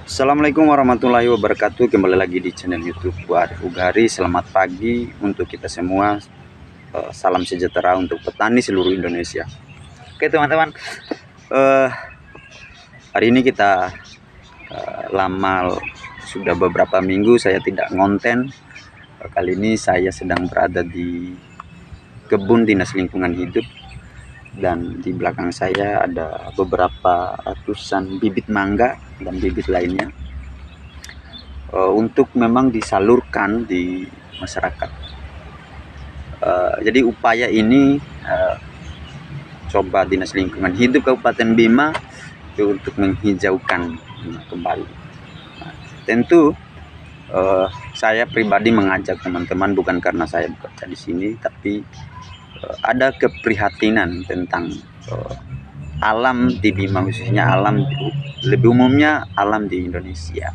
Assalamualaikum warahmatullahi wabarakatuh. Kembali lagi di channel YouTube Arif Ugari. Selamat pagi untuk kita semua. Salam sejahtera untuk petani seluruh Indonesia. Oke teman-teman, hari ini kita lama sudah beberapa minggu saya tidak ngonten. Kali ini saya sedang berada di kebun dinas lingkungan hidup, dan di belakang saya ada beberapa ratusan bibit mangga dan bibit lainnya untuk memang disalurkan di masyarakat. Jadi upaya ini coba Dinas Lingkungan Hidup Kabupaten Bima untuk menghijaukan kembali. Tentu saya pribadi mengajak teman-teman bukan karena saya bekerja di sini, tapi ada keprihatinan tentang alam di Bima, khususnya alam lebih umumnya alam di Indonesia,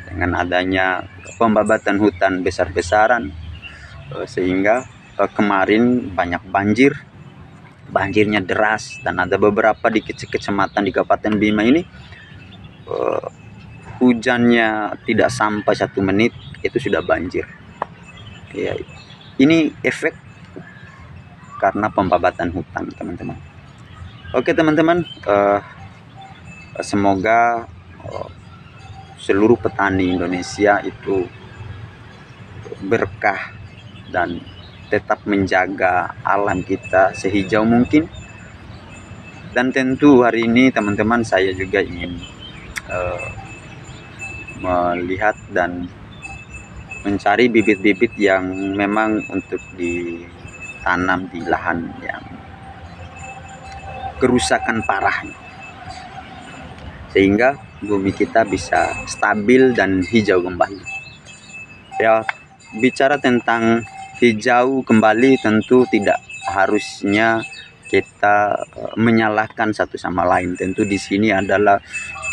dengan adanya pembabatan hutan besar-besaran, sehingga kemarin banyak banjirnya deras, dan ada beberapa di kecamatan di Kabupaten Bima ini hujannya tidak sampai 1 menit itu sudah banjir. Ya, ini efek karena pembabatan hutan, teman-teman. Oke teman-teman, semoga seluruh petani Indonesia itu berkah dan tetap menjaga alam kita sehijau mungkin. Dan tentu hari ini teman-teman, saya juga ingin melihat dan mencari bibit-bibit yang memang untuk ditanam di lahan yang kerusakan parah, sehingga bumi kita bisa stabil dan hijau kembali. Ya, bicara tentang hijau kembali, tentu tidak harusnya kita menyalahkan satu sama lain. Tentu di sini adalah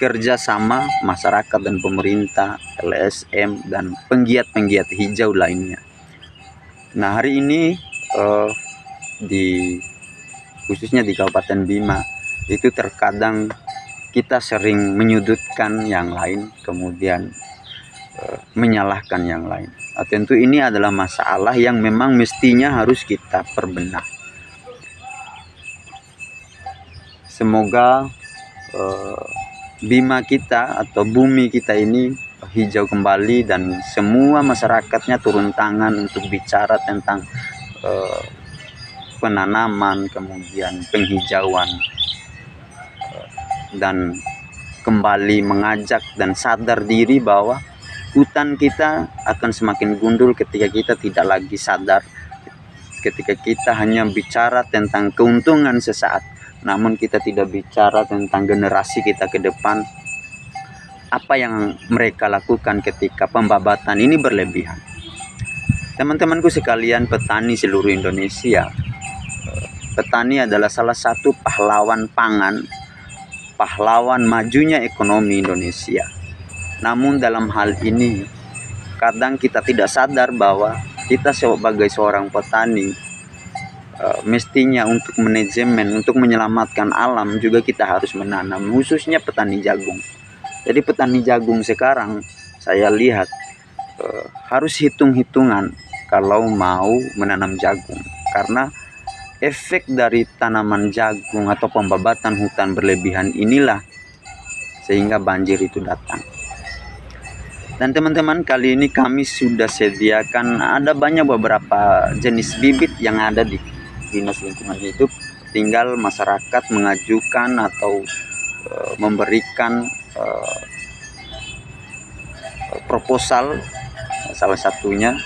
kerjasama masyarakat dan pemerintah, LSM dan penggiat-penggiat hijau lainnya. Nah, hari ini khususnya di Kabupaten Bima itu terkadang kita sering menyudutkan yang lain, kemudian menyalahkan yang lain. Tentu ini adalah masalah yang memang mestinya harus kita perbenah. Semoga Bima kita atau bumi kita ini hijau kembali, dan semua masyarakatnya turun tangan untuk bicara tentang penanaman, kemudian penghijauan, dan kembali mengajak dan sadar diri bahwa hutan kita akan semakin gundul ketika kita tidak lagi sadar, ketika kita hanya bicara tentang keuntungan sesaat, namun kita tidak bicara tentang generasi kita ke depan, apa yang mereka lakukan ketika pembabatan ini berlebihan. Teman-temanku sekalian, petani seluruh Indonesia, petani adalah salah satu pahlawan pangan, pahlawan majunya ekonomi Indonesia. Namun dalam hal ini kadang kita tidak sadar bahwa kita sebagai seorang petani mestinya untuk manajemen, untuk menyelamatkan alam juga kita harus menanam, khususnya petani jagung. Jadi petani jagung sekarang saya lihat harus hitung-hitungan kalau mau menanam jagung, karena efek dari tanaman jagung atau pembabatan hutan berlebihan inilah sehingga banjir itu datang. Dan teman-teman, kali ini kami sudah sediakan ada banyak beberapa jenis bibit yang ada di Dinas Lingkungan Hidup. Tinggal masyarakat mengajukan atau memberikan proposal, salah satunya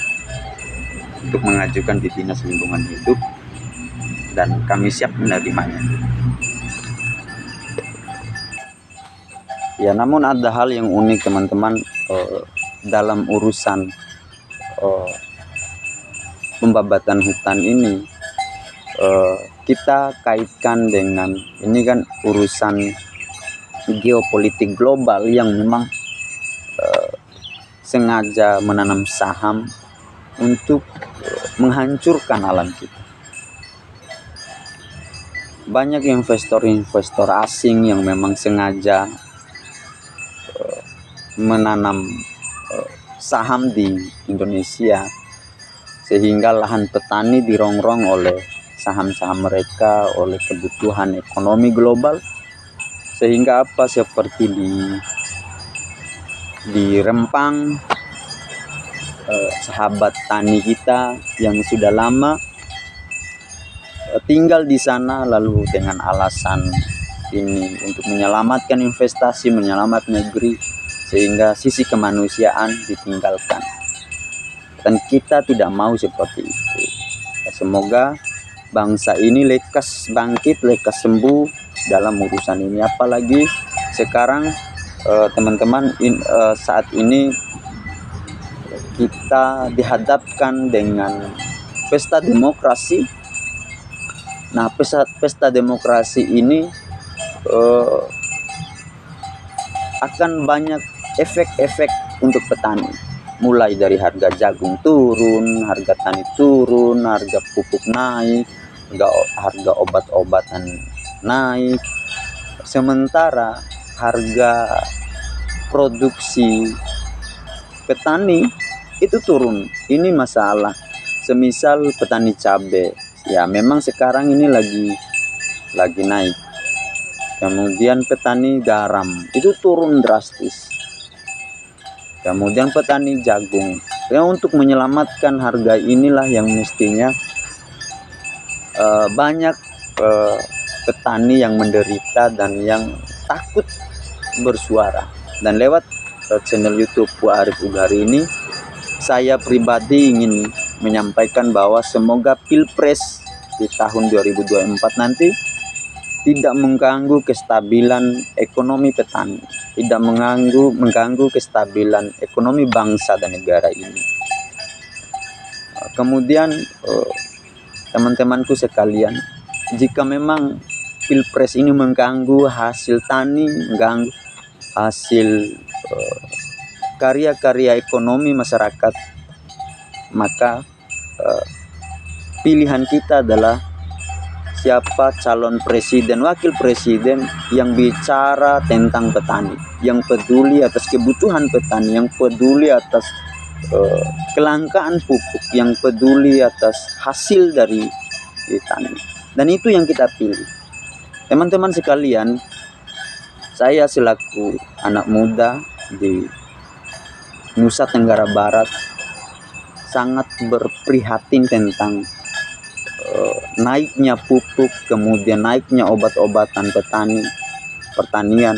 untuk mengajukan di Dinas Lingkungan Hidup, dan kami siap menerimanya. Ya, namun ada hal yang unik teman-teman dalam urusan pembabatan hutan ini. Kita kaitkan dengan ini kan urusan geopolitik global yang memang sengaja menanam saham untuk menghancurkan alam kita. Banyak investor-investor asing yang memang sengaja menanam saham di Indonesia, sehingga lahan petani dirongrong oleh saham-saham mereka, oleh kebutuhan ekonomi global, sehingga apa seperti di Rempang, sahabat tani kita yang sudah lama tinggal di sana, lalu dengan alasan ini untuk menyelamatkan investasi, menyelamatkan negeri, sehingga sisi kemanusiaan ditinggalkan. Dan kita tidak mau seperti itu. Semoga bangsa ini lekas bangkit, lekas sembuh dalam urusan ini. Apalagi sekarang teman-teman, saat ini kita dihadapkan dengan pesta demokrasi. Nah, pesta demokrasi ini akan banyak efek-efek untuk petani, mulai dari harga jagung turun, harga tani turun, harga pupuk naik, harga obat-obatan naik, sementara harga produksi petani itu turun. Ini masalah. Semisal petani cabai, ya memang sekarang ini lagi naik. Kemudian petani garam itu turun drastis. Kemudian petani jagung. Ya, untuk menyelamatkan harga inilah yang mestinya banyak petani yang menderita dan yang takut bersuara. Dan lewat channel YouTube Wa Arif Ugari ini, saya pribadi ingin menyampaikan bahwa semoga Pilpres di tahun 2024 nanti tidak mengganggu kestabilan ekonomi petani, tidak mengganggu kestabilan ekonomi bangsa dan negara ini. Kemudian teman-temanku sekalian, jika memang Pilpres ini mengganggu hasil tani, mengganggu hasil karya-karya ekonomi masyarakat, maka pilihan kita adalah siapa calon presiden, wakil presiden yang bicara tentang petani, yang peduli atas kebutuhan petani, yang peduli atas kelangkaan pupuk, yang peduli atas hasil dari tani. Dan itu yang kita pilih. Teman-teman sekalian, saya selaku anak muda di Nusa Tenggara Barat sangat berprihatin tentang naiknya pupuk, kemudian naiknya obat-obatan pertanian,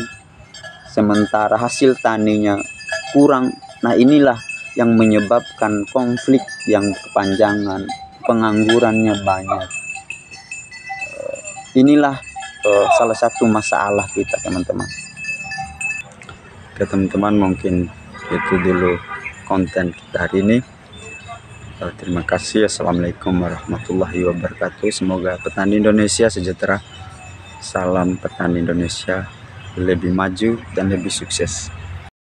sementara hasil taninya kurang. Nah, inilah yang menyebabkan konflik yang berkepanjangan, penganggurannya banyak. Inilah salah satu masalah kita, teman-teman. Oke, teman-teman, mungkin itu dulu konten kita hari ini. Terima kasih. Assalamualaikum warahmatullahi wabarakatuh. Semoga petani Indonesia sejahtera. Salam petani Indonesia lebih maju dan lebih sukses.